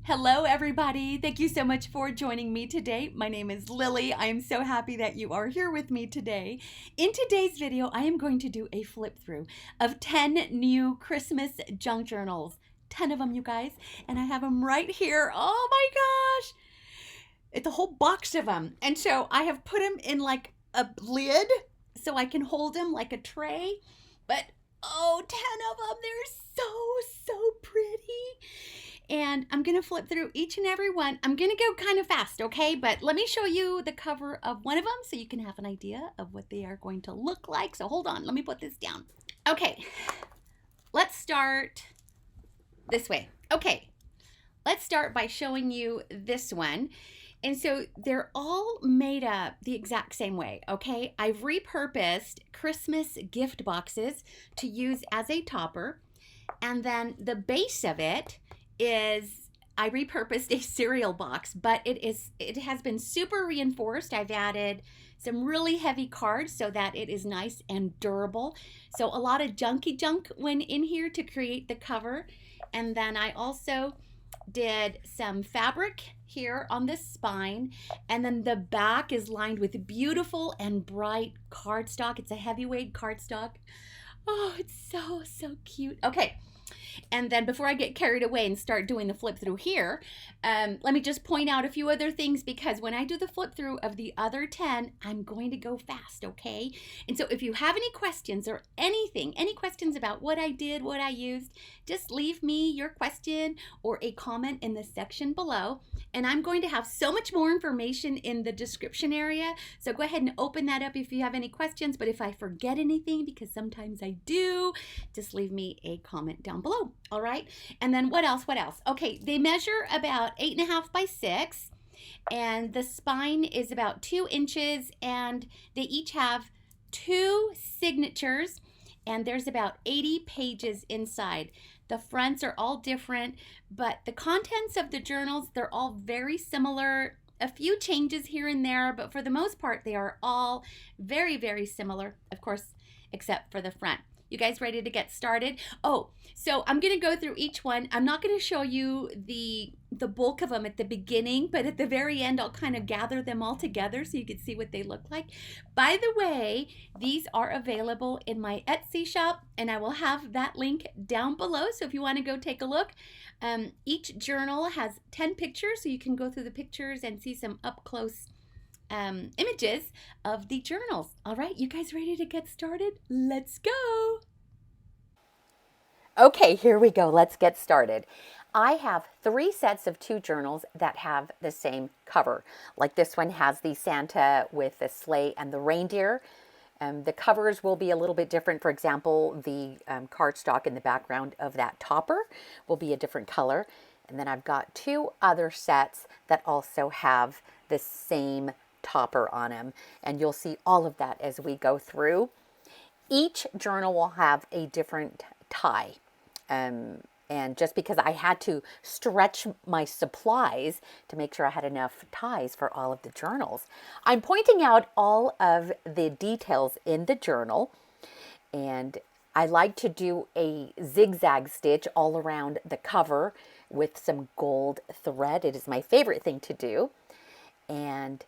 Hello, everybody. Thank you so much for joining me today. My name is Lily. I am so happy that you are here with me today. In today's video, I am going to do a flip through of 10 new Christmas junk journals. 10 of them, you guys. And I have them right here. Oh my gosh. It's a whole box of them. And so I have put them in like a lid so I can hold them like a tray. But oh, 10 of them. They're so pretty. And I'm going to flip through each and every one. I'm going to go kind of fast, okay? But let me show you the cover of one of them so you can have an idea of what they are going to look like. So hold on, let me put this down. Okay, let's start this way. Okay, let's start by showing you this one. And so they're all made up the exact same way, okay? I've repurposed Christmas gift boxes to use as a topper. And then the base of it is I repurposed a cereal box, but it has been super reinforced. I've added some really heavy cards so that it is nice and durable. So a lot of junky junk went in here to create the cover. And then I also did some fabric here on the spine, and then the back is lined with beautiful and bright cardstock. It's a heavyweight cardstock. Oh, it's so cute. Okay. And then before I get carried away and start doing the flip through here, let me just point out a few other things, because when I do the flip through of the other 10, I'm going to go fast, okay? And so if you have any questions or anything, any questions about what I did, what I used, just leave me your question or a comment in the section below. And I'm going to have so much more information in the description area. So go ahead and open that up if you have any questions. But if I forget anything, because sometimes I do, just leave me a comment down below. All right. And then what else? Okay. They measure about 8.5 by 6, and the spine is about 2 inches, and they each have 2 signatures, and there's about 80 pages inside. The fronts are all different, but the contents of the journals, they're all very similar. A few changes here and there, but for the most part, they are all very similar, of course, except for the front. You guys ready to get started? Oh, so I'm going to go through each one. I'm not going to show you the bulk of them at the beginning, but at the very end, I'll kind of gather them all together so you can see what they look like. By the way, these are available in my Etsy shop, and I will have that link down below. So if you want to go take a look, each journal has 10 pictures, so you can go through the pictures and see some up close images of the journals. All right, you guys ready to get started? Let's go. Okay, here we go. Let's get started. I have 3 sets of 2 journals that have the same cover. Like this one has the Santa with the sleigh and the reindeer. The covers will be a little bit different. For example, the cardstock in the background of that topper will be a different color. And then I've got 2 other sets that also have the same topper on them, and you'll see all of that as we go through. Each journal will have a different tie, and just because I had to stretch my supplies to make sure I had enough ties for all of the journals, I'm pointing out all of the details in the journal, and I like to do a zigzag stitch all around the cover with some gold thread. It is my favorite thing to do, and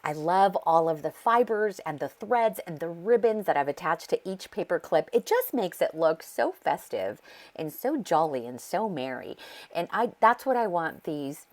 I love all of the fibers and the threads and the ribbons that I've attached to each paper clip. It just makes it look so festive and so jolly and so merry. And that's what I want these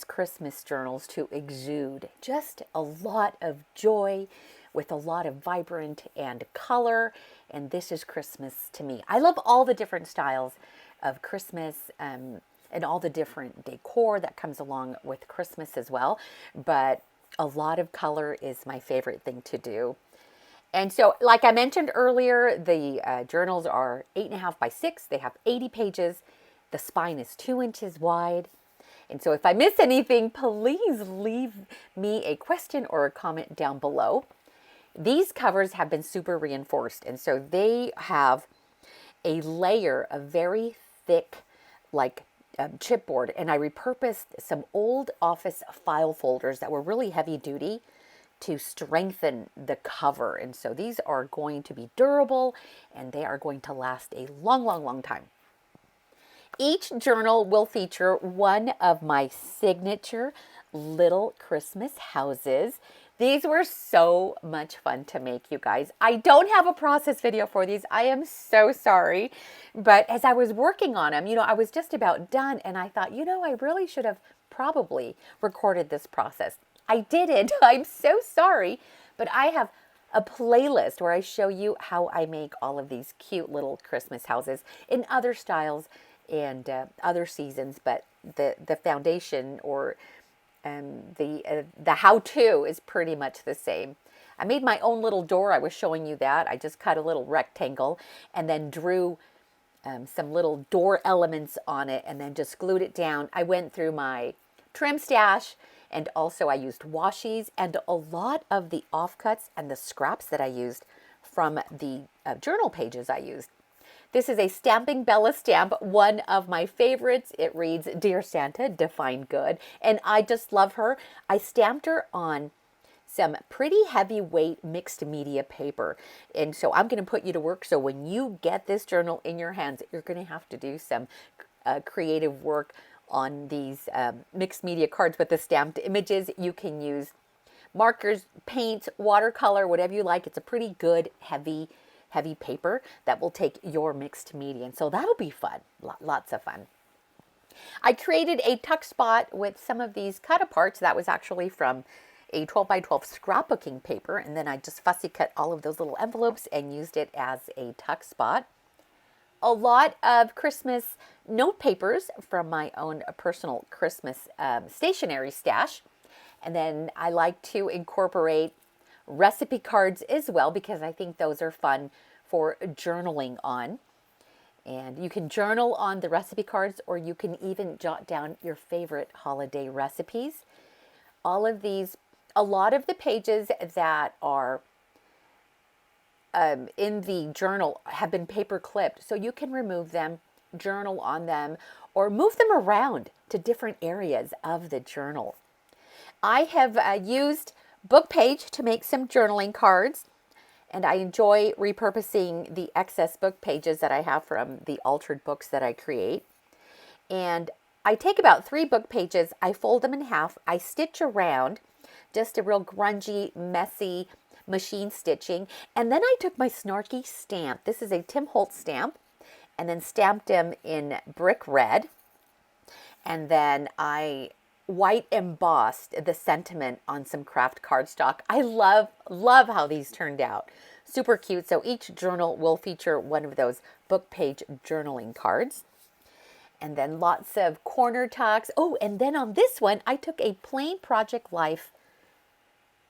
Christmas journals to exude. Just a lot of joy with a lot of vibrant and color. And this is Christmas to me. I love all the different styles of Christmas, and all the different decor that comes along with Christmas as well. But a lot of color is my favorite thing to do. And so, like I mentioned earlier, the journals are 8.5 by 6. They have 80 pages. The spine is 2 inches wide. And so if I miss anything, please leave me a question or a comment down below. These covers have been super reinforced. And so they have a layer of very thick, like chipboard, and I repurposed some old office file folders that were really heavy duty to strengthen the cover. And so these are going to be durable, and they are going to last a long time. Each journal will feature one of my signature little Christmas houses. These were so much fun to make, you guys. I don't have a process video for these. I am so sorry. But as I was working on them, I was just about done, and I thought, I really should have probably recorded this process. I didn't. I'm so sorry. But I have a playlist where I show you how I make all of these cute little Christmas houses in other styles and other seasons. But the foundation or the how-to is pretty much the same. I made my own little door. I was showing you that. I just cut a little rectangle and then drew some little door elements on it and then just glued it down. I went through my trim stash, and also I used washies and a lot of the offcuts and the scraps that I used from the journal pages I used. This is a Stamping Bella stamp, one of my favorites. It reads, "Dear Santa, define good." And I just love her. I stamped her on some pretty heavyweight mixed media paper. And so I'm going to put you to work. So when you get this journal in your hands, you're going to have to do some creative work on these mixed media cards with the stamped images. You can use markers, paint, watercolor, whatever you like. It's a pretty good, heavy paper that will take your mixed media. And so that'll be fun. Lots of fun. I created a tuck spot with some of these cut aparts. That was actually from a 12 by 12 scrapbooking paper. And then I just fussy cut all of those little envelopes and used it as a tuck spot. A lot of Christmas note papers from my own personal Christmas stationery stash. And then I like to incorporate recipe cards as well, because I think those are fun for journaling on. And you can journal on the recipe cards, or you can even jot down your favorite holiday recipes. All of these, a lot of the pages that are in the journal have been paper clipped, so you can remove them, journal on them, or move them around to different areas of the journal. I have used book page to make some journaling cards, and I enjoy repurposing the excess book pages that I have from the altered books that I create. And I take about 3 book pages, I fold them in half, I stitch around, just a real grungy, messy machine stitching, and then I took my snarky stamp. This is a Tim Holtz stamp, and then stamped them in brick red, and then I white embossed the sentiment on some craft cardstock. I love how these turned out. Super cute. So each journal will feature one of those book page journaling cards. And then lots of corner tucks. Oh, and then on this one, I took a plain Project Life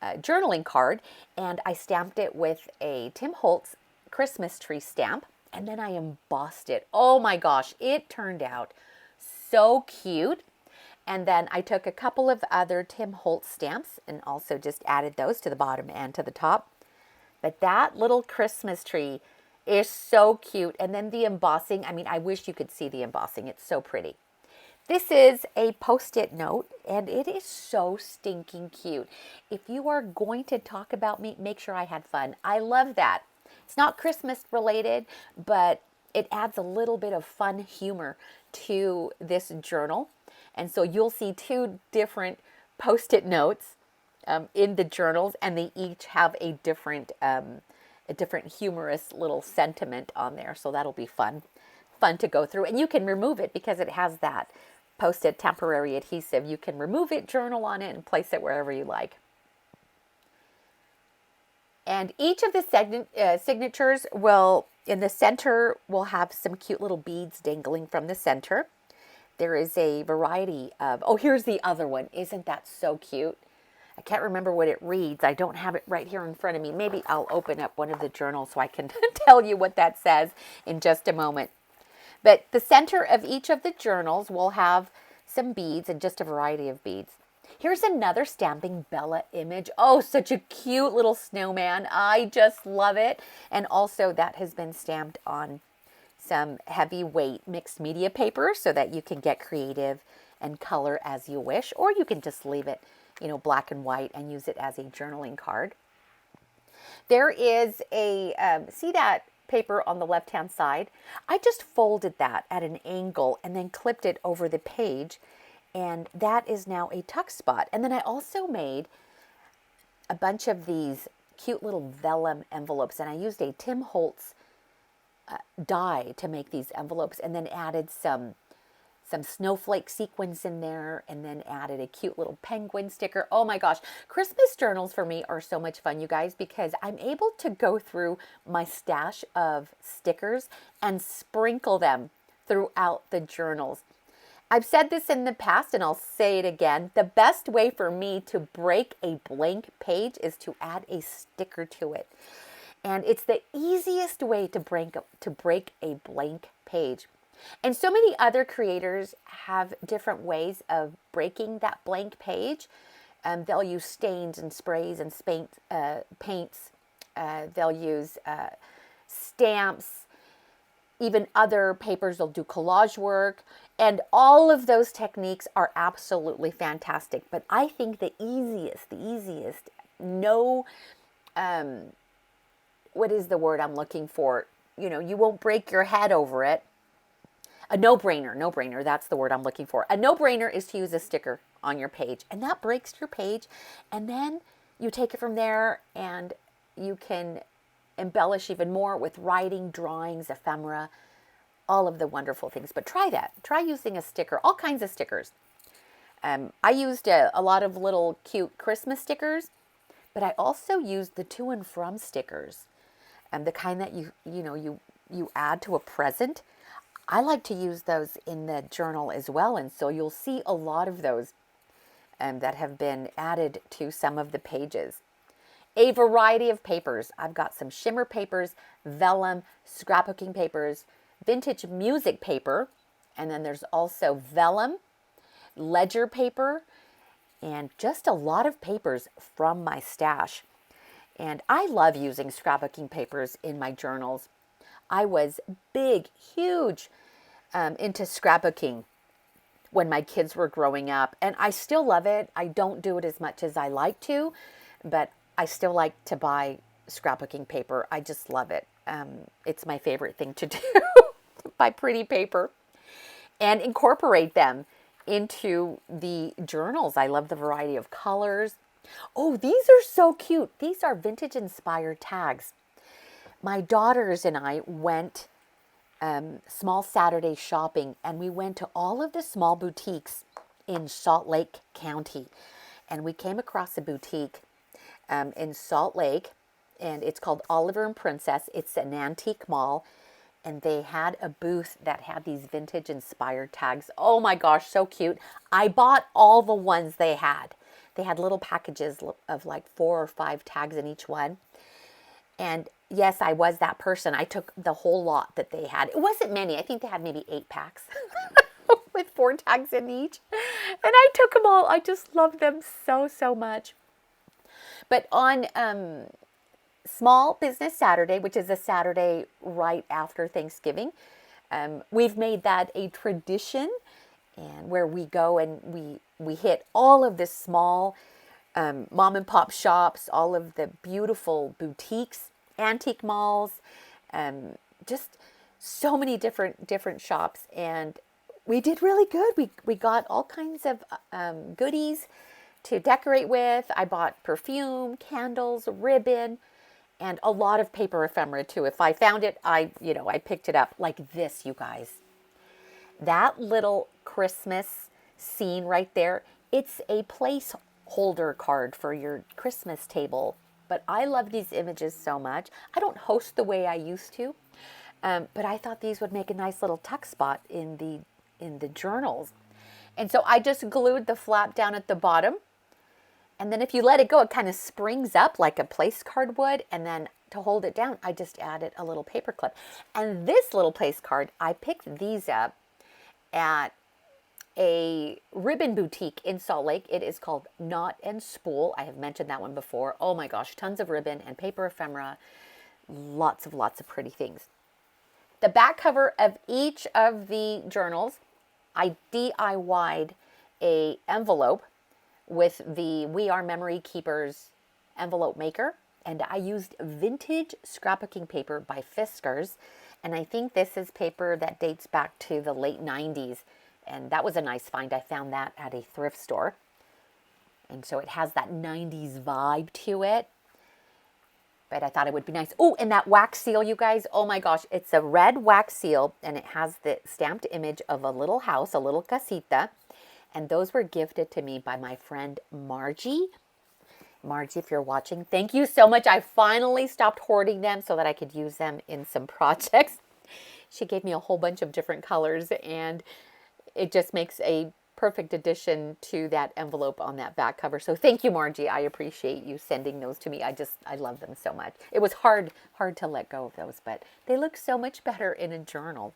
journaling card, and I stamped it with a Tim Holtz Christmas tree stamp, and then I embossed it. Oh my gosh, it turned out so cute. And then I took a couple of other Tim Holtz stamps and also just added those to the bottom and to the top. But that little Christmas tree is so cute. And then the embossing, I mean, I wish you could see the embossing. It's so pretty. This is a Post-it note, and it is so stinking cute. If you are going to talk about me, make sure I had fun. I love that. It's not Christmas related, but it adds a little bit of fun humor to this journal. And so you'll see 2 different Post-it notes in the journals, and they each have a different humorous little sentiment on there. So that'll be fun to go through. And you can remove it because it has that Post-it temporary adhesive. You can remove it, journal on it, and place it wherever you like. And each of the signatures will, in the center, will have some cute little beads dangling from the center. There is a variety of, oh, here's the other one. Isn't that so cute? I can't remember what it reads. I don't have it right here in front of me. Maybe I'll open up one of the journals so I can tell you what that says in just a moment. But the center of each of the journals will have some beads and just a variety of beads. Here's another Stamping Bella image. Oh, such a cute little snowman. I just love it. And also that has been stamped on some heavyweight mixed media paper so that you can get creative and color as you wish, or you can just leave it, black and white and use it as a journaling card. There is a, see that paper on the left-hand side. I just folded that at an angle and then clipped it over the page. And that is now a tuck spot. And then I also made a bunch of these cute little vellum envelopes. And I used a Tim Holtz die to make these envelopes, and then added some snowflake sequins in there, and then added a cute little penguin sticker. Oh my gosh, Christmas journals for me are so much fun, you guys, because I'm able to go through my stash of stickers and sprinkle them throughout the journals. I've said this in the past and I'll say it again. The best way for me to break a blank page is to add a sticker to it. And it's the easiest way to break a blank page. And so many other creators have different ways of breaking that blank page. They'll use stains and sprays and paints. They'll use stamps. Even other papers will do collage work. And all of those techniques are absolutely fantastic. But I think the easiest, what is the word I'm looking for? You know, you won't break your head over it. A no-brainer, that's the word I'm looking for. A no-brainer is to use a sticker on your page, and that breaks your page, and then you take it from there and you can embellish even more with writing, drawings, ephemera, all of the wonderful things. But try that. Try using a sticker, all kinds of stickers. I used a lot of little cute Christmas stickers, but I also used the to and from stickers. The kind that you add to a present. I like to use those in the journal as well, and so you'll see a lot of those that have been added to some of the pages. A variety of papers. I've got some shimmer papers, vellum, scrapbooking papers, vintage music paper, and then there's also vellum, ledger paper, and just a lot of papers from my stash. And I love using scrapbooking papers in my journals. I was huge into scrapbooking when my kids were growing up. And I still love it. I don't do it as much as I like to, but I still like to buy scrapbooking paper. I just love it. It's my favorite thing to do, buy pretty paper and incorporate them into the journals. I love the variety of colors. Oh, these are so cute. These are vintage inspired tags. My daughters and I went small Saturday shopping, and we went to all of the small boutiques in Salt Lake County. And we came across a boutique in Salt Lake, and it's called Oliver and Princess. It's an antique mall, and they had a booth that had these vintage inspired tags. Oh my gosh, so cute. I bought all the ones they had. They had little packages of like 4 or 5 tags in each one. And yes, I was that person. I took the whole lot that they had. It wasn't many. I think they had maybe 8 packs with 4 tags in each. And I took them all. I just loved them so, so much. But on Small Business Saturday, which is a Saturday right after Thanksgiving, we've made that a tradition, and where we go and we hit all of the small mom and pop shops, all of the beautiful boutiques, antique malls, just so many different shops. And we did really good. We got all kinds of goodies to decorate with. I bought perfume, candles, ribbon, and a lot of paper ephemera too. If I found it, I picked it up. Like this, you guys. That little Christmas scene right there, it's a placeholder card for your Christmas table. But I love these images so much. I don't host the way I used to, but I thought these would make a nice little tuck spot in the journals. And so I just glued the flap down at the bottom. And then if you let it go, it kind of springs up like a place card would. And then to hold it down, I just added a little paper clip. And this little place card, I picked these up at a ribbon boutique in Salt Lake. It is called Knot and Spool. I have mentioned that one before. Oh my gosh, tons of ribbon and paper ephemera. Lots of pretty things. The back cover of each of the journals, I DIY'd a envelope with the We Are Memory Keepers envelope maker. and I used vintage scrapbooking paper by Fiskars. And I think this is paper that dates back to the late 90s. And that was a nice find. I found that at a thrift store. And so it has that 90s vibe to it. But I thought it would be nice. Oh, and that wax seal, you guys. Oh my gosh. It's a red wax seal. And it has the stamped image of a little house, a little casita. And those were gifted to me by my friend Margie. Margie, if you're watching, thank you so much. I finally stopped hoarding them so that I could use them in some projects. She gave me a whole bunch of different colors, and it just makes a perfect addition to that envelope on that back cover. So thank you, Margie. I appreciate you sending those to me. I love them so much. It was hard to let go of those, but they look so much better in a journal.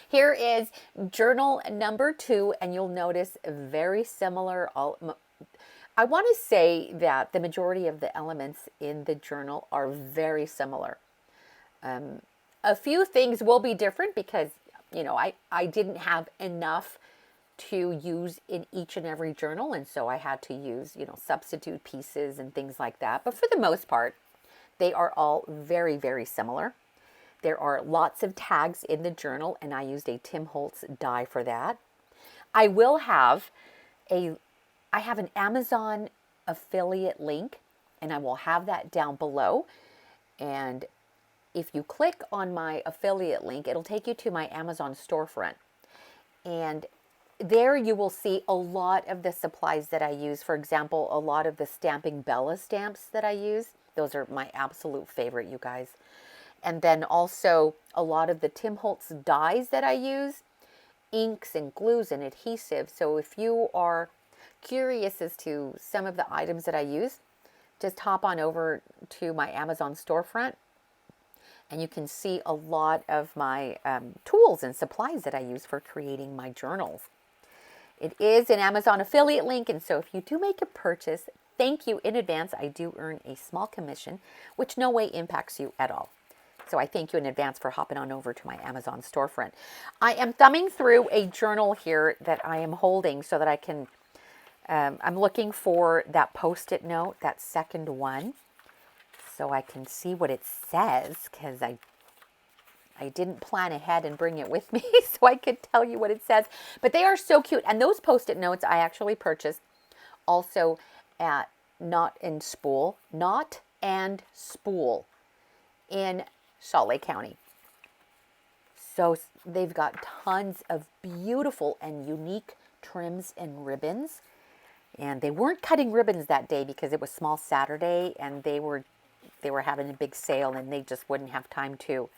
Here is journal number 2, and you'll notice very similar. I want to say that the majority of the elements in the journal are very similar. A few things will be different because, you know, I didn't have enough to use in each and every journal, and so I had to use, you know, substitute pieces and things like that. But for the most part, they are all very, very similar. There are lots of tags in the journal, and I used a Tim Holtz die for that. I have an Amazon affiliate link, and I will have that down below. And if you click on my affiliate link, it'll take you to my Amazon storefront. And there you will see a lot of the supplies that I use. For example, a lot of the stamping Bella stamps that I use. Those are my absolute favorite, you guys. And then also a lot of the Tim Holtz dyes that I use, inks and glues and adhesives. So if you are curious as to some of the items that I use, just hop on over to my Amazon storefront, and you can see a lot of my tools and supplies that I use for creating my journals. It is an Amazon affiliate link, and so if you do make a purchase, thank you in advance. I do earn a small commission, which no way impacts you at all. So I thank you in advance for hopping on over to my Amazon storefront. I am thumbing through a journal here that I am holding so that I can, I'm looking for that Post-it note, that second one, so I can see what it says, because I didn't plan ahead and bring it with me so I could tell you what it says. But they are so cute. And those Post-it notes I actually purchased also at Knot and Spool in Salt Lake County. So they've got tons of beautiful and unique trims and ribbons. And they weren't cutting ribbons that day because it was Small Saturday, and they were having a big sale, and they just wouldn't have time to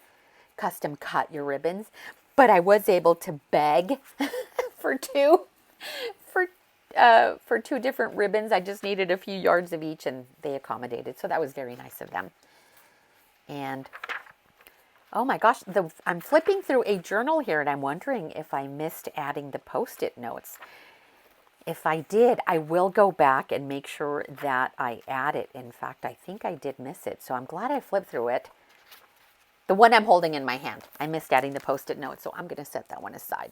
custom cut your ribbons. But I was able to beg for two different ribbons. I just needed a few yards of each, and they accommodated. So that was very nice of them. And oh my gosh, I'm flipping through a journal here, and I'm wondering if I missed adding the Post-it notes. If I did, I will go back and make sure that I add it. In fact, I think I did miss it. So I'm glad I flipped through it. The one I'm holding in my hand. I missed adding the Post-it notes, so I'm going to set that one aside.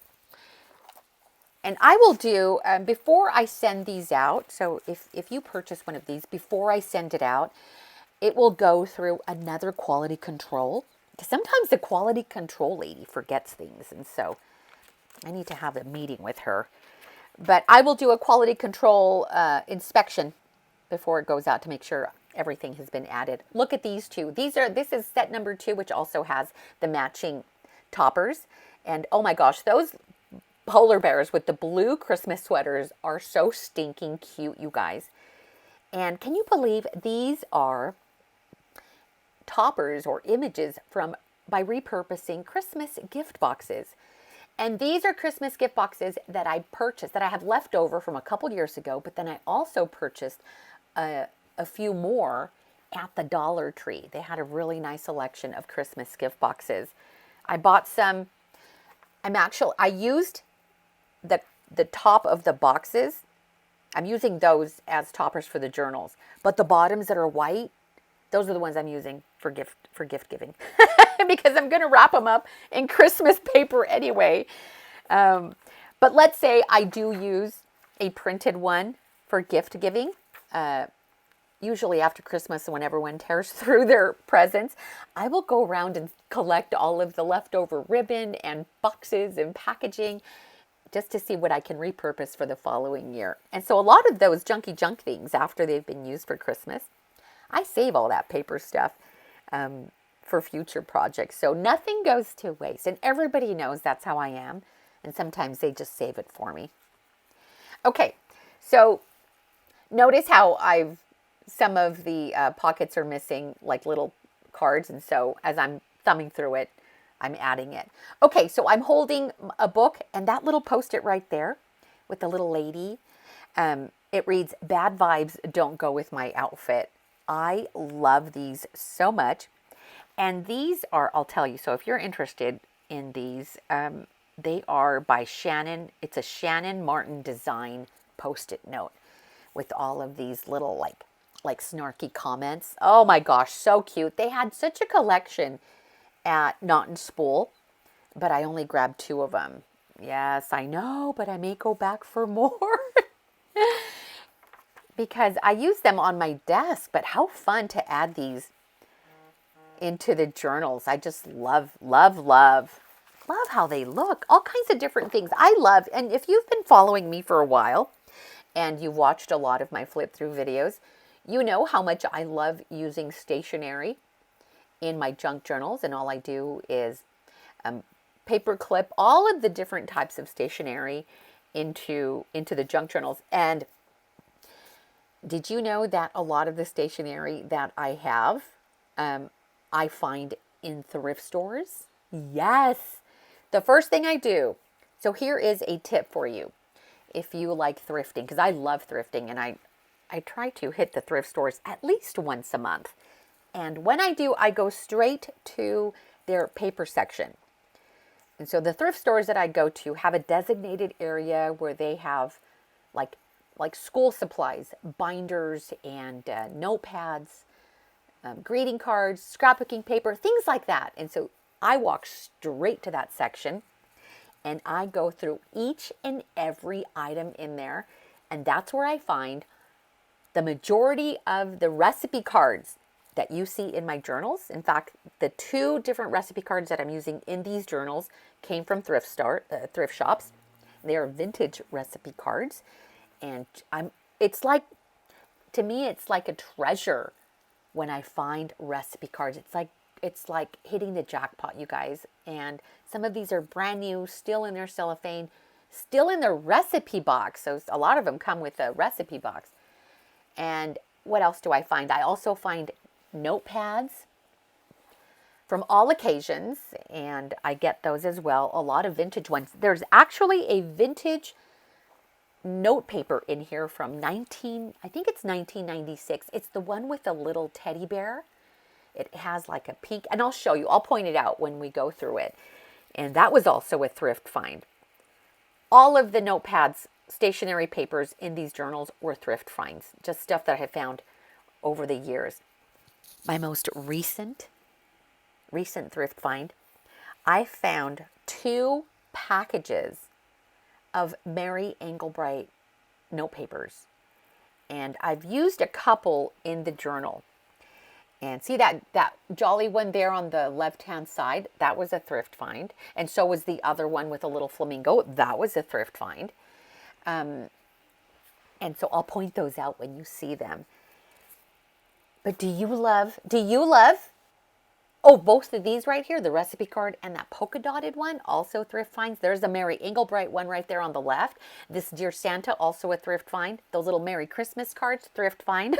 And I will do, before I send these out, so if you purchase one of these, before I send it out, it will go through another quality control. Because sometimes the quality control lady forgets things, and so I need to have a meeting with her. But I will do a quality control inspection before it goes out to make sure everything has been added. Look at these two. This is set number 2, which also has the matching toppers. And oh my gosh, those polar bears with the blue Christmas sweaters are so stinking cute, you guys. And can you believe these are toppers or images by repurposing Christmas gift boxes? And these are Christmas gift boxes that I purchased, that I have left over from a couple years ago, but then I also purchased a few more at the Dollar Tree. They had a really nice selection of Christmas gift boxes. I bought some. I used the top of the boxes. I'm using those as toppers for the journals, but the bottoms that are white, those are the ones I'm using for gift giving because I'm going to wrap them up in Christmas paper anyway. But let's say I do use a printed one for gift giving. usually after Christmas when everyone tears through their presents, I will go around and collect all of the leftover ribbon and boxes and packaging just to see what I can repurpose for the following year. And so a lot of those junky junk things, after they've been used for Christmas, I save all that paper stuff for future projects. So nothing goes to waste. And everybody knows that's how I am. And sometimes they just save it for me. Okay, so notice how some of the pockets are missing, like little cards. And so as I'm thumbing through it, I'm adding it. Okay, so I'm holding a book, and that little Post-it right there with the little lady, it reads, "Bad vibes don't go with my outfit." I love these so much. And these are, I'll tell you, so if you're interested in these, they are by Shannon. It's a Shannon Martin design Post-it note with all of these little like snarky comments. Oh my gosh, so cute. They had such a collection at Knot and Spool, but I only grabbed 2 of them. Yes, I know, but I may go back for more because I use them on my desk. But how fun to add these into the journals. I just love how they look. All kinds of different things. I love, and if you've been following me for a while and you've watched a lot of my flip through videos, you know how much I love using stationery in my junk journals. And all I do is paper clip all of the different types of stationery into the junk journals. And did you know that a lot of the stationery that I have, I find in thrift stores? Yes. The first thing I do, so here is a tip for you if you like thrifting, because I love thrifting, and I try to hit the thrift stores at least once a month. And when I do, I go straight to their paper section. And so the thrift stores that I go to have a designated area where they have like school supplies, binders, and notepads, greeting cards, scrapbooking paper, things like that. And so I walk straight to that section and I go through each and every item in there. And that's where I find the majority of the recipe cards that you see in my journals. In fact, the 2 different recipe cards that I'm using in these journals came from thrift shops. They are vintage recipe cards. And to me, it's like a treasure when I find recipe cards. It's like hitting the jackpot, you guys. And some of these are brand new, still in their cellophane, still in their recipe box. So a lot of them come with a recipe box. And what else do I find? I also find notepads from all occasions, and I get those as well. A lot of vintage ones. There's actually a vintage note paper in here from I think it's 1996. It's the one with a little teddy bear. It has like a pink, and I'll show you. I'll point it out when we go through it. And that was also a thrift find. All of the notepads, stationery papers in these journals were thrift finds. Just stuff that I have found over the years. My most recent thrift find, I found 2 packages of Mary Engelbreit note papers. And I've used a couple in the journal. And see that jolly one there on the left-hand side? That was a thrift find. And so was the other one with a little flamingo. That was a thrift find. And so I'll point those out when you see them. But do you love, oh, both of these right here, the recipe card and that polka dotted one, also thrift finds. There's a Mary Engelbreit one right there on the left. This Dear Santa, also a thrift find. Those little Merry Christmas cards, thrift find.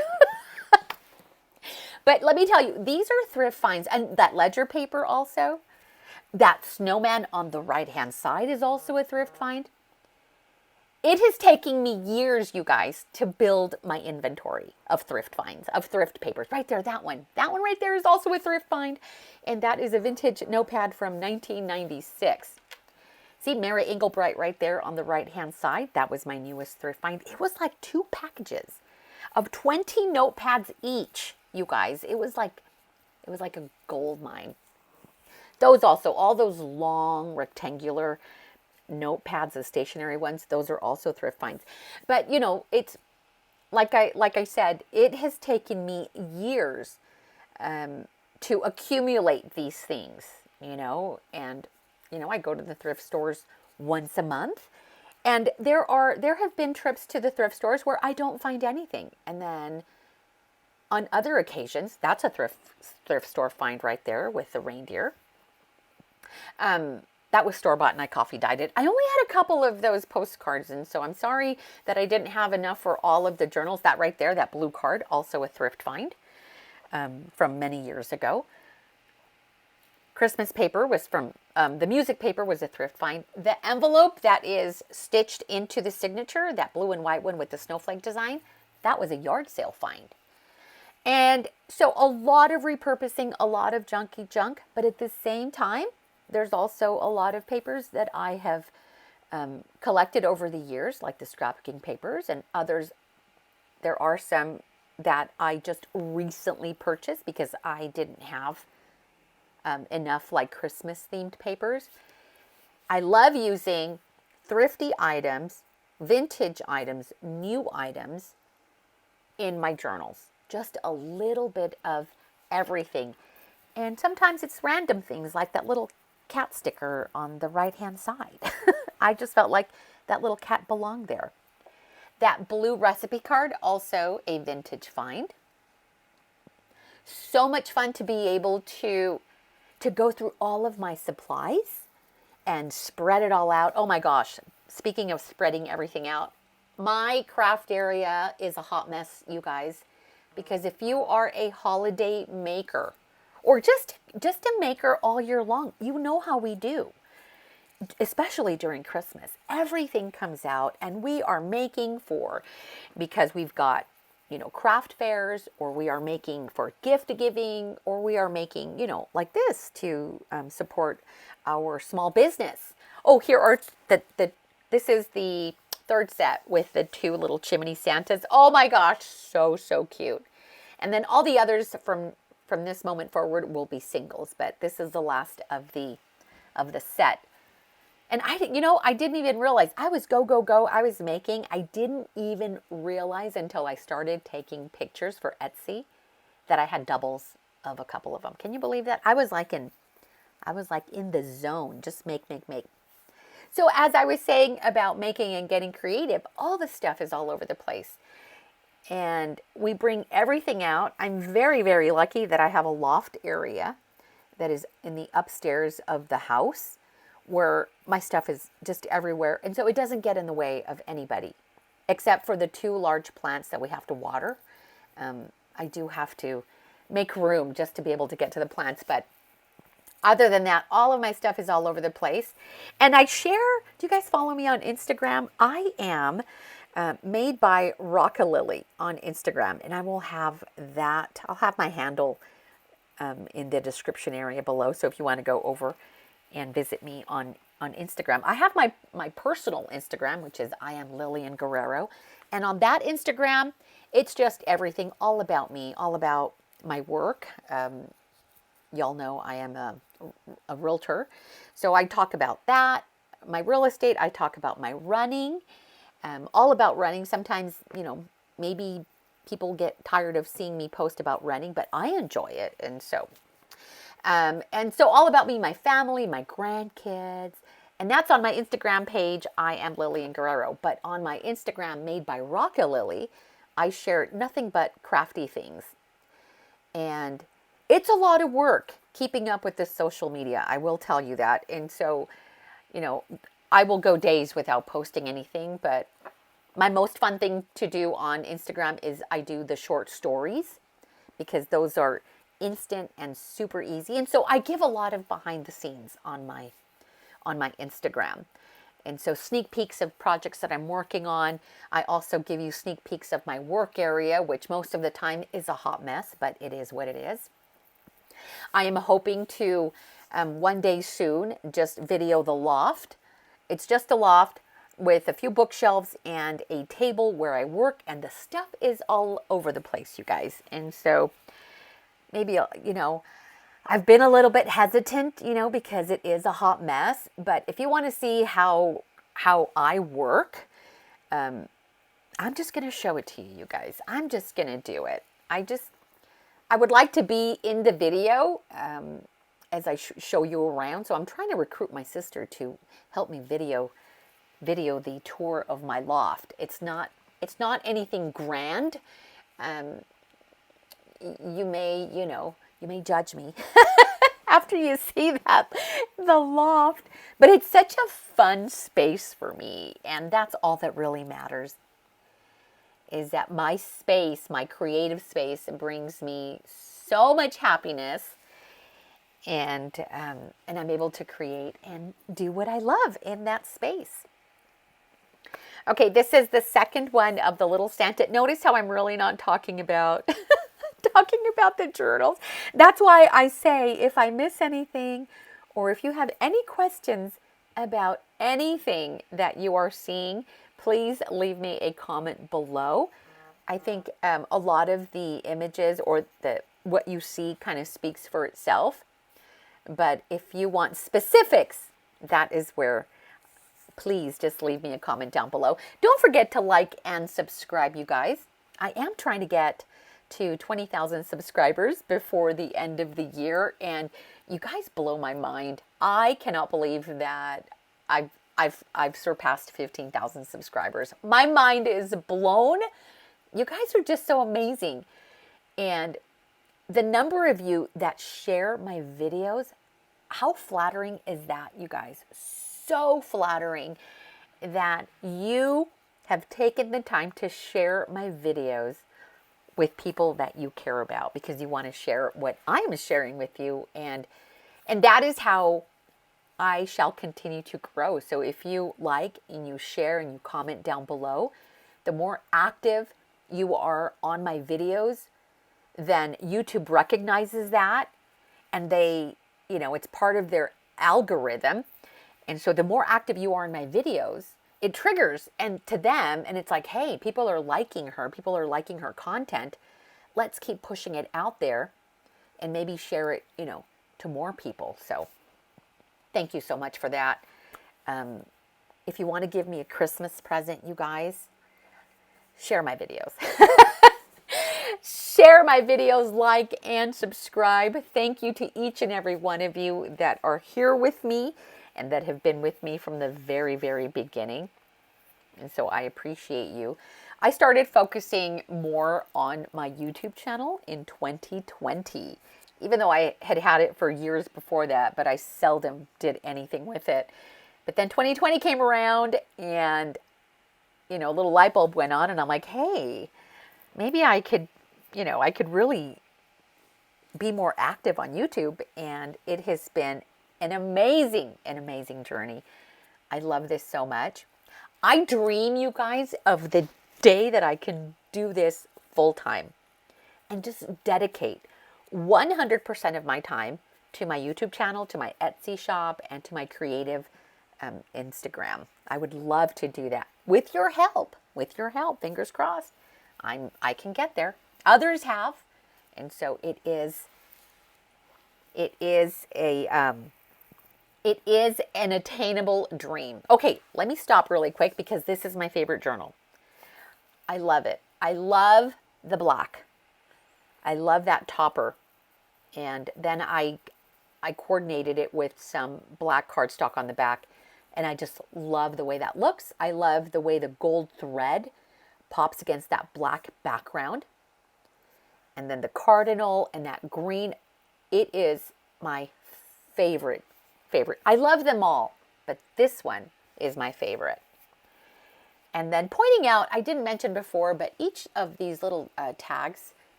But let me tell you, these are thrift finds. And that ledger paper also, that snowman on the right-hand side is also a thrift find. It has taken me years, you guys, to build my inventory of thrift finds, of thrift papers. Right there, that one. That one right there is also a thrift find. And that is a vintage notepad from 1996. See Mary Engelbreit right there on the right-hand side? That was my newest thrift find. It was like 2 packages of 20 notepads each, you guys. It was like a gold mine. Those also, all those long rectangular notepads, the stationary ones, those are also thrift finds. But you know, like I said, it has taken me years to accumulate these things, and I go to the thrift stores once a month, and there have been trips to the thrift stores where I don't find anything, and then on other occasions, that's a thrift store find right there with the reindeer. That was store-bought and I coffee dyed it. I only had a couple of those postcards, and so I'm sorry that I didn't have enough for all of the journals. That right there, that blue card, also a thrift find from many years ago. Christmas paper was from, the music paper was a thrift find. The envelope that is stitched into the signature, that blue and white one with the snowflake design, that was a yard sale find. And so a lot of repurposing, a lot of junky junk, but at the same time, there's also a lot of papers that I have collected over the years, like the scrapbooking papers, and others. There are some that I just recently purchased because I didn't have enough like Christmas themed papers. I love using thrifty items, vintage items, new items in my journals. Just a little bit of everything. And sometimes it's random things like that little cat sticker on the right hand side. I just felt like that little cat belonged there. That blue recipe card, also a vintage find. So much fun to be able to go through all of my supplies and spread it all out. Oh my gosh, speaking of spreading everything out, my craft area is a hot mess, you guys, because if you are a holiday maker, or just a maker all year long, you know how we do, especially during Christmas. Everything comes out and we are making because we've got, craft fairs, or we are making for gift giving, or we are making, like this to support our small business. Oh, here are this is the third set with the two little chimney Santas. Oh my gosh, so cute. And then all the others from this moment forward will be singles, but this is the last of the set. And I didn't even realize I was go. I was making. I didn't even realize until I started taking pictures for Etsy that I had doubles of a couple of them. Can you believe that? I was like in the zone, just make. So as I was saying about making and getting creative, all the stuff is all over the place. And we bring everything out. I'm very, very lucky that I have a loft area that is in the upstairs of the house where my stuff is just everywhere. And so it doesn't get in the way of anybody, except for the two large plants that we have to water. I do have to make room just to be able to get to the plants. But other than that, all of my stuff is all over the place. And I share, do you guys follow me on Instagram? I am made by Rockalily on Instagram, and I will have that. I'll have my handle in the description area below. So if you want to go over and visit me on Instagram, I have my personal Instagram, which is I am Lillian Guerrero, and on that Instagram, it's just everything, all about me, all about my work. Y'all know I am a realtor, so I talk about that, my real estate. I talk about my running. All about running. Sometimes, maybe people get tired of seeing me post about running, but I enjoy it. And so all about me, my family, my grandkids, and that's on my Instagram page. I am Lillian Guerrero, but on my Instagram, made by Rockalily, I share nothing but crafty things. And it's a lot of work keeping up with this social media. I will tell you that. And so, I will go days without posting anything, but my most fun thing to do on Instagram is I do the short stories, because those are instant and super easy. And so I give a lot of behind the scenes on my Instagram. And so sneak peeks of projects that I'm working on. I also give you sneak peeks of my work area, which most of the time is a hot mess, but it is what it is. I am hoping to one day soon just video the loft. It's just a loft with a few bookshelves and a table where I work, and the stuff is all over the place, you guys. And so maybe, I've been a little bit hesitant, because it is a hot mess. But if you want to see how I work, I I'm just going to show it to you, you guys. I'm just going to do it. I would like to be in the video as I show you around. So I'm trying to recruit my sister to help me video the tour of my loft. It's not anything grand. You may judge me after you see the loft, but it's such a fun space for me, and that's all that really matters, is that my space, my creative space, brings me so much happiness, and I'm able to create and do what I love in that space. Okay, this is the second one of the little Santa. Notice how I'm really not talking about the journals. That's why I say, if I miss anything, or if you have any questions about anything that you are seeing, please leave me a comment below. I think a lot of the images or what you see kind of speaks for itself. But if you want specifics, that is where, please just leave me a comment down below. Don't forget to like and subscribe, you guys. I am trying to get to 20,000 subscribers before the end of the year, and you guys blow my mind. I cannot believe that I've surpassed 15,000 subscribers. My mind is blown. You guys are just so amazing. And the number of you that share my videos, how flattering is that, you guys? So flattering that you have taken the time to share my videos with people that you care about, because you want to share what I am sharing with you, and that is how I shall continue to grow. So if you like and you share and you comment down below, the more active you are on my videos, then YouTube recognizes that, and they, it's part of their algorithm. And so the more active you are in my videos, it triggers and to them, and it's like, hey, people are liking her content. Let's keep pushing it out there and maybe share it, to more people. So thank you so much for that. If you want to give me a Christmas present, you guys, share my videos. Share my videos, like and subscribe. Thank you to each and every one of you that are here with me and that have been with me from the very, very beginning. And so I appreciate you. I started focusing more on my YouTube channel in 2020, even though I had it for years before that, but I seldom did anything with it. But then 2020 came around, and, a little light bulb went on, and I'm like, hey, maybe I could really be more active on YouTube. And it has been an amazing journey. I love this so much. I dream, you guys, of the day that I can do this full time and just dedicate 100% of my time to my YouTube channel, to my Etsy shop, and to my creative Instagram. I would love to do that with your help. Fingers crossed. I can get there. Others have, and so it is an attainable dream. Okay, let me stop really quick, because this is my favorite journal. I love it. I love the black. I love that topper. And then I coordinated it with some black cardstock on the back, and I just love the way that looks. I love the way the gold thread pops against that black background. And then the cardinal and that green, it is my favorite. I love them all, but this one is my favorite. And then pointing out, I didn't mention before, but each of these little tags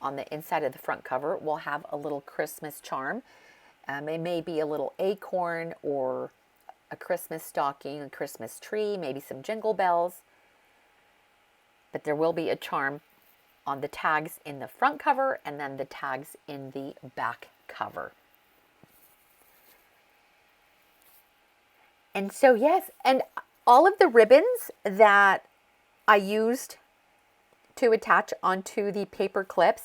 on the inside of the front cover will have a little Christmas charm. It may be a little acorn or a Christmas stocking, a Christmas tree, maybe some jingle bells. But there will be a charm on the tags in the front cover, and then the tags in the back cover. And so, yes, and all of the ribbons that I used to attach onto the paper clips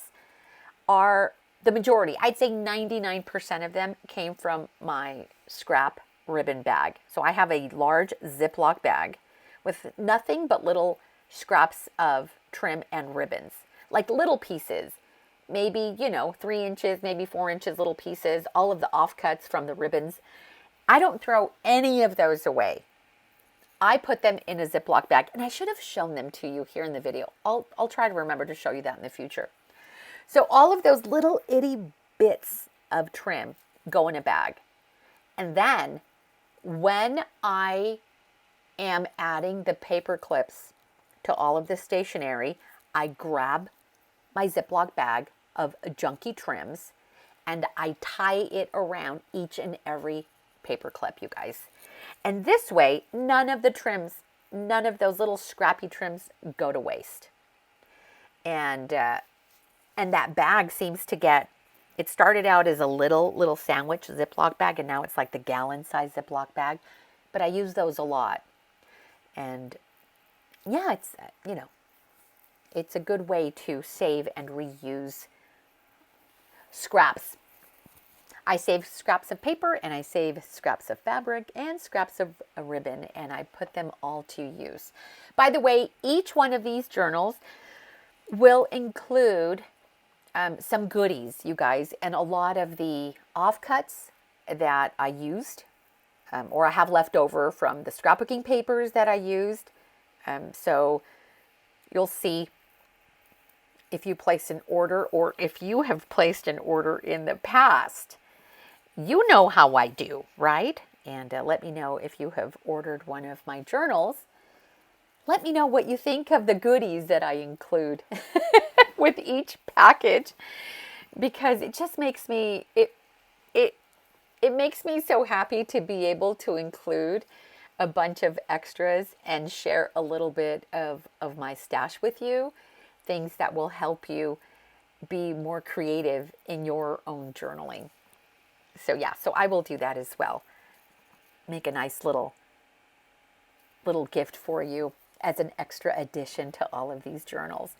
are the majority. I'd say 99% of them came from my scrap ribbon bag. So I have a large Ziploc bag with nothing but little scraps of trim and ribbons, like little pieces, maybe, 3 inches, maybe 4 inches little pieces, all of the offcuts from the ribbons. I don't throw any of those away. I put them in a Ziploc bag, and I should have shown them to you here in the video. I'll try to remember to show you that in the future. So all of those little itty bits of trim go in a bag. And then when I am adding the paper clips to all of the stationery, I grab my Ziploc bag of junky trims and I tie it around each and every paper clip, you guys. And this way, none of the trims, none of those little scrappy trims go to waste. And that bag seems to get, it started out as a little sandwich Ziploc bag, and now it's like the gallon size Ziploc bag. But I use those a lot. And yeah, it's, it's a good way to save and reuse scraps. I save scraps of paper, and I save scraps of fabric and scraps of a ribbon, and I put them all to use. By the way, each one of these journals will include some goodies, you guys, and a lot of the offcuts that I used or I have left over from the scrapbooking papers that I used. So you'll see if you place an order, or if you have placed an order in the past. You know how I do, right? And let me know if you have ordered one of my journals. Let me know what you think of the goodies that I include with each package, because it just makes me, it makes me so happy to be able to include a bunch of extras and share a little bit of my stash with you, things that will help you be more creative in your own journaling. So yeah, so I will do that as well. Make a nice little gift for you as an extra addition to all of these journals.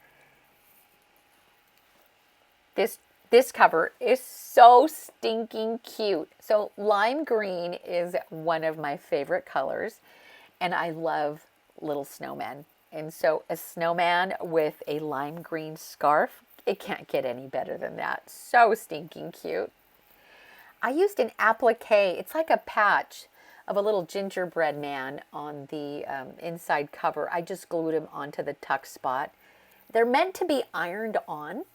This cover is so stinking cute. So lime green is one of my favorite colors, and I love little snowmen. And so a snowman with a lime green scarf, it can't get any better than that. So stinking cute. I used an applique. It's like a patch of a little gingerbread man on the inside cover. I just glued him onto the tuck spot. They're meant to be ironed on,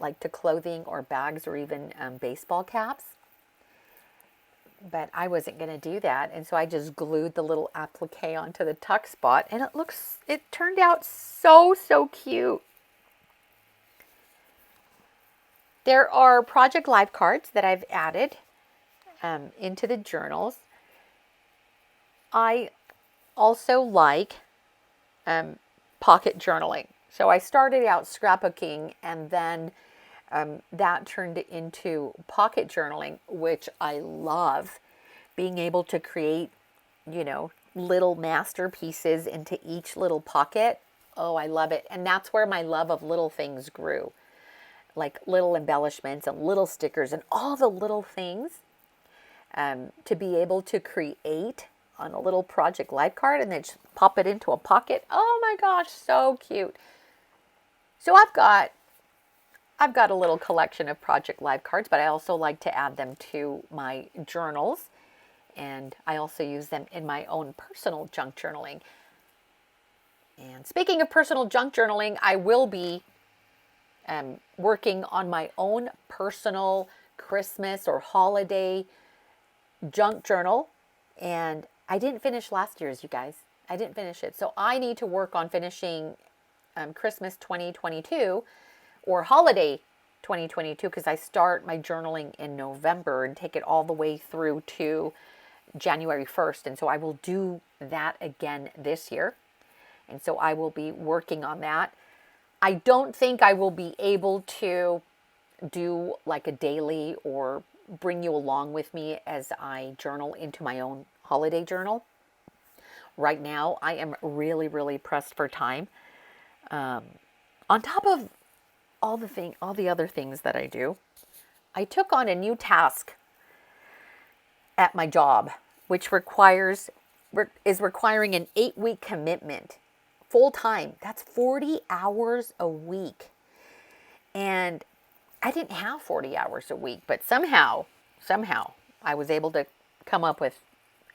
like to clothing or bags or even baseball caps. But I wasn't going to do that, and so I just glued the little applique onto the tuck spot, and it turned out so cute. There are Project Life cards that I've added into the journals. I also like pocket journaling. So I started out scrapbooking, and then that turned into pocket journaling, which I love. Being able to create, little masterpieces into each little pocket. Oh, I love it. And that's where my love of little things grew. Like little embellishments and little stickers and all the little things to be able to create on a little Project Life card and then just pop it into a pocket. Oh my gosh, so cute. So I've got a little collection of Project Life cards, but I also like to add them to my journals, and I also use them in my own personal junk journaling. And speaking of personal junk journaling, I will be working on my own personal Christmas or holiday junk journal, and I didn't finish last year's, you guys. I didn't finish it. So I need to work on finishing Christmas 2022 or holiday 2022, because I start my journaling in November and take it all the way through to January 1st. And so I will do that again this year. And so I will be working on that. I don't think I will be able to do like a daily or bring you along with me as I journal into my own holiday journal. Right now, I am really pressed for time. On top of all the other things that I do, I took on a new task at my job, which is requiring an 8-week commitment full time. That's 40 hours a week. And I didn't have 40 hours a week, but somehow I was able to come up with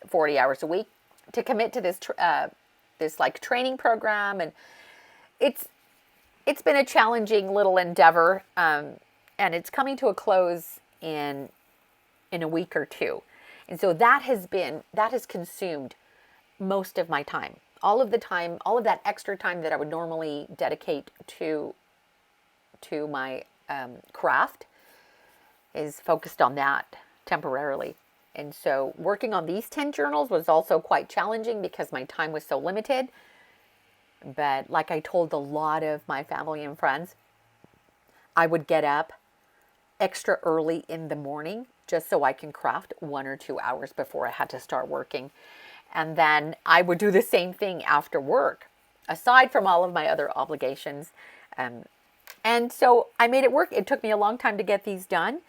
40 hours a week to commit to this like training program. And it's been a challenging little endeavor. And it's coming to a close in a week or two. And so that has consumed most of my time. All of that extra time that I would normally dedicate to my craft is focused on that temporarily. And so working on these 10 journals was also quite challenging because my time was so limited. But like I told a lot of my family and friends, I would get up extra early in the morning just so I can craft 1 or 2 hours before I had to start working. And then I would do the same thing after work, aside from all of my other obligations. And so I made it work. It took me a long time to get these done,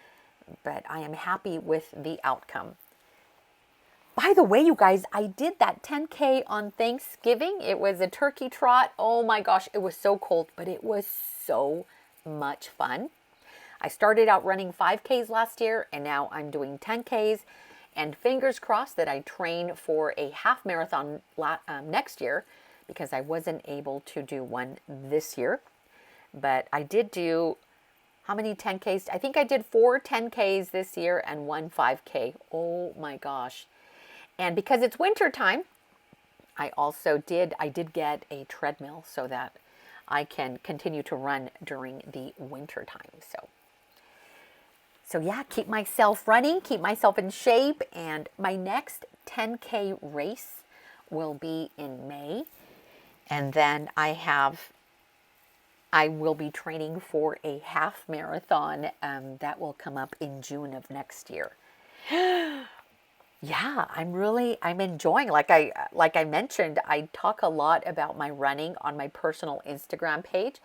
but I am happy with the outcome. By the way, you guys, I did that 10K on Thanksgiving. It was a turkey trot. Oh my gosh, it was so cold, but it was so much fun. I started out running 5Ks last year, and now I'm doing 10Ks. And fingers crossed that I train for a half marathon next year, because I wasn't able to do one this year. But I did do, how many 10Ks? I think I did 4 10Ks this year and 1 5K. Oh my gosh. And because it's winter time, I did get a treadmill so that I can continue to run during the winter time. So yeah, keep myself running, keep myself in shape. And my next 10K race will be in May. And then I will be training for a half marathon that will come up in June of next year. Yeah, I'm enjoying, like I mentioned, I talk a lot about my running on my personal Instagram page,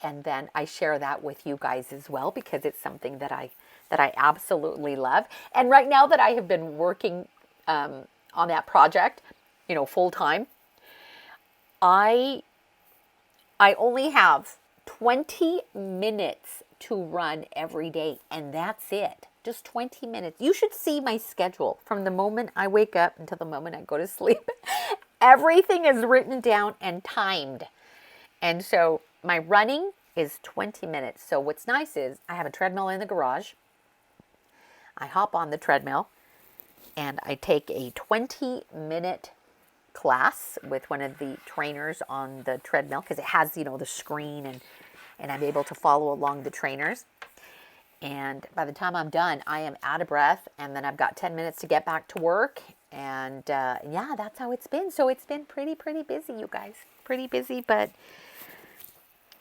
and then I share that with you guys as well, because it's something that I absolutely love. And right now that I have been working on that project, full time, I only have 20 minutes to run every day, and that's it. Just 20 minutes. You should see my schedule from the moment I wake up until the moment I go to sleep. Everything is written down and timed. And so my running is 20 minutes. So what's nice is I have a treadmill in the garage. I hop on the treadmill and I take a 20-minute class with one of the trainers on the treadmill, because it has, the screen, and I'm able to follow along the trainers. And by the time I'm done, I am out of breath, and then I've got 10 minutes to get back to work. And yeah, that's how it's been. So it's been pretty busy, you guys. Pretty busy, but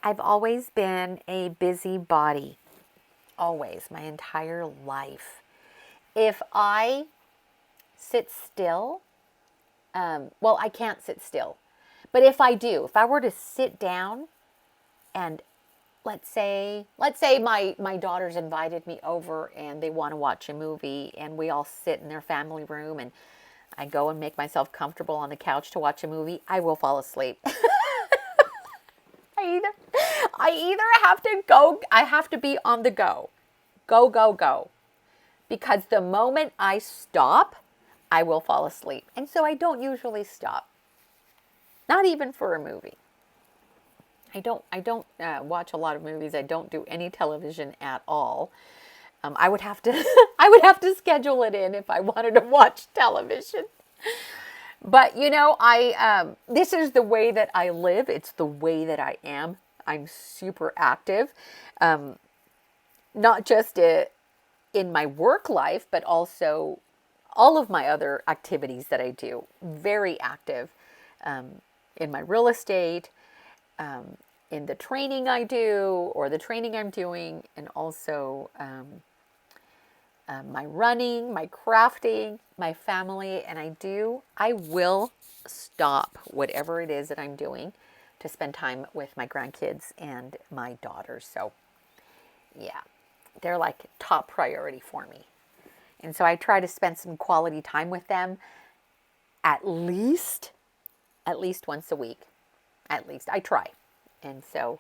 I've always been a busybody. Always, my entire life. If I sit still, well, I can't sit still. But if I were to sit down and let's say my daughters invited me over and they want to watch a movie, and we all sit in their family room, and I go and make myself comfortable on the couch to watch a movie, I will fall asleep. I either have to go, I have to be on the go. Go. Because the moment I stop, I will fall asleep. And so I don't usually stop. Not even for a movie. I don't watch a lot of movies. I don't do any television at all. I would have to schedule it in if I wanted to watch television. But this is the way that I live. It's the way that I am. I'm super active, not just in my work life, but also all of my other activities that I do. Very active in my real estate, in the training I do, or the training I'm doing, and also my running, my crafting, my family. And I will stop whatever it is that I'm doing to spend time with my grandkids and my daughters. So yeah, they're like top priority for me. And so I try to spend some quality time with them at least once a week. at least. I try. And so,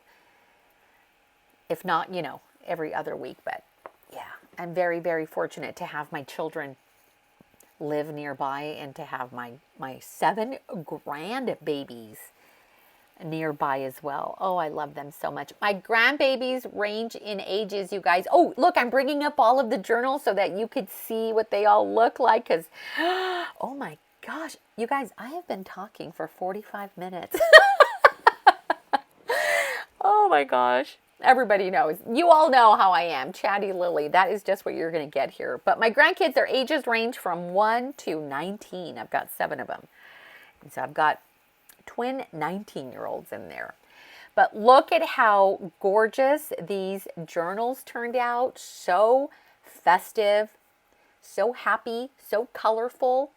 if not, you know, every other week. But yeah, I'm very, very fortunate to have my children live nearby and to have my 7 grandbabies nearby as well. Oh, I love them so much. My grandbabies range in ages, you guys. Oh, look, I'm bringing up all of the journals so that you could see what they all look like, because, oh my gosh, you guys, I have been talking for 45 minutes. Oh my gosh. Everybody knows. You all know how I am. Chatty Lily. That is just what you're going to get here. But my grandkids, their ages range from 1 to 19. I've got 7 of them. And so I've got twin 19-year-olds in there. But look at how gorgeous these journals turned out. So festive, so happy, so colorful.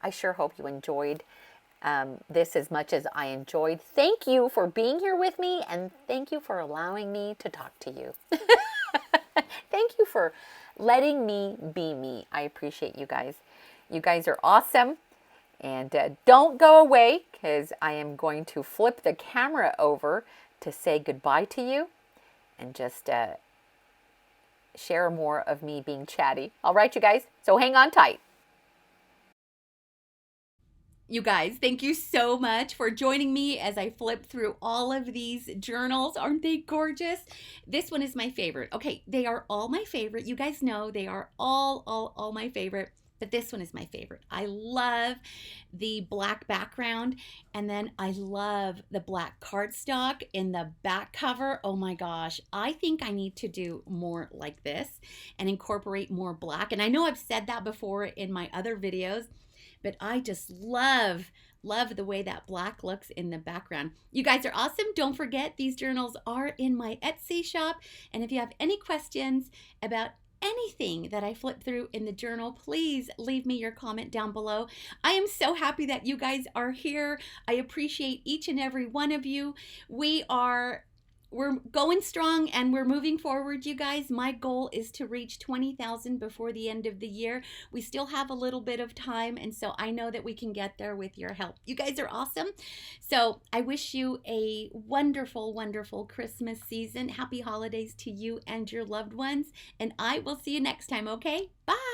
I sure hope you enjoyed this as much as I enjoyed. Thank you for being here with me, and thank you for allowing me to talk to you. Thank you for letting me be me. I appreciate you guys. You guys are awesome. And don't go away, because I am going to flip the camera over to say goodbye to you and just share more of me being chatty. All right, you guys? So hang on tight. You guys, thank you so much for joining me as I flip through all of these journals. Aren't they gorgeous? This one is my favorite. Okay, they are all my favorite. You guys know they are all my favorite. But this one is my favorite. I love the black background, and then I love the black cardstock in the back cover. Oh my gosh, I think I need to do more like this and incorporate more black. And I know I've said that before in my other videos, but I just love the way that black looks in the background. You guys are awesome. Don't forget, these journals are in my Etsy shop. And if you have any questions about anything that I flip through in the journal, please leave me your comment down below. I am so happy that you guys are here. I appreciate each and every one of you. We're going strong and we're moving forward, you guys. My goal is to reach 20,000 before the end of the year. We still have a little bit of time, and so I know that we can get there with your help. You guys are awesome. So I wish you a wonderful, wonderful Christmas season. Happy holidays to you and your loved ones, and I will see you next time, okay? Bye.